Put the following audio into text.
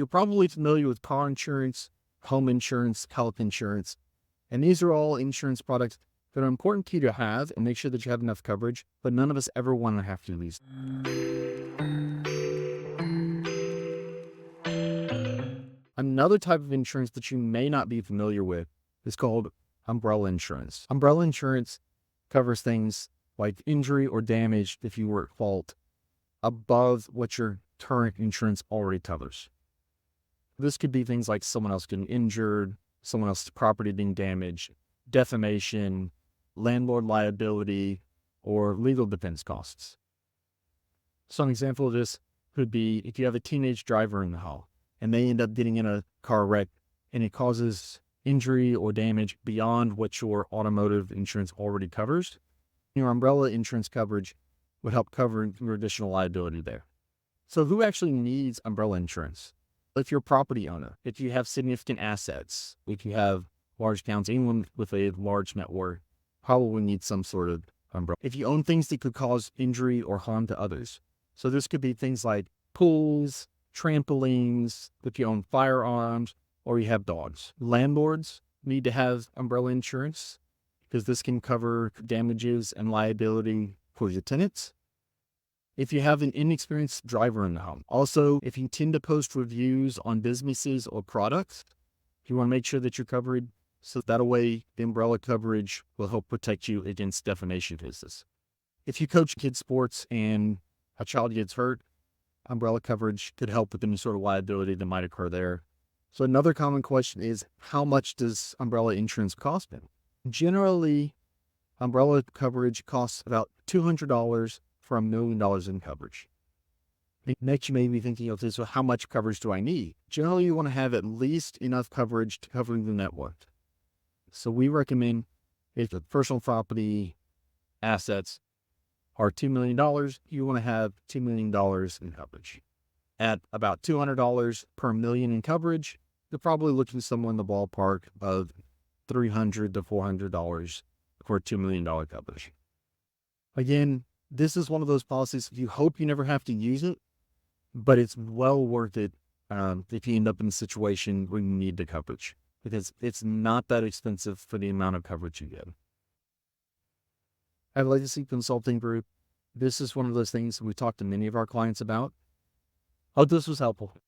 You're probably familiar with car insurance, home insurance, health insurance, and these are all insurance products that are important to you to have and make sure that you have enough coverage, but none of us ever want to have to do these. Another type of insurance that you may not be familiar with is called umbrella insurance. Umbrella insurance covers things like injury or damage if you were at fault above what your current insurance already covers. This could be things like someone else getting injured, someone else's property being damaged, defamation, landlord liability, or legal defense costs. So an example of this could be if you have a teenage driver in the home and they end up getting in a car wreck and it causes injury or damage beyond what your automotive insurance already covers, your umbrella insurance coverage would help cover your additional liability there. So who actually needs umbrella insurance? If you're a property owner, if you have significant assets, if you have large accounts, anyone with a large net worth probably needs some sort of umbrella. If you own things that could cause injury or harm to others, so this could be things like pools, trampolines, if you own firearms, or you have dogs. Landlords need to have umbrella insurance because this can cover damages and liability for your tenants. If you have an inexperienced driver in the home. Also, if you tend to post reviews on businesses or products, you want to make sure that you're covered. So that way, the umbrella coverage will help protect you against defamation cases. If you coach kids sports and a child gets hurt, umbrella coverage could help with any sort of liability that might occur there. So another common question is, how much does umbrella insurance cost them? Generally, umbrella coverage costs about $200 for $1 million in coverage. Next, you may be thinking, okay, so how much coverage do I need? Generally, you want to have at least enough coverage to cover the net worth. So we recommend if the personal property assets are $2 million, you want to have $2 million in coverage. At about $200 per million in coverage, you're probably looking somewhere in the ballpark of $300 to $400 for $2 million coverage. Again, this is one of those policies you hope you never have to use it, but it's well worth it if you end up in a situation where you need the coverage, because it's not that expensive for the amount of coverage you get. At Legacy Consulting Group, this is one of those things we talk to many of our clients about. Hope this was helpful.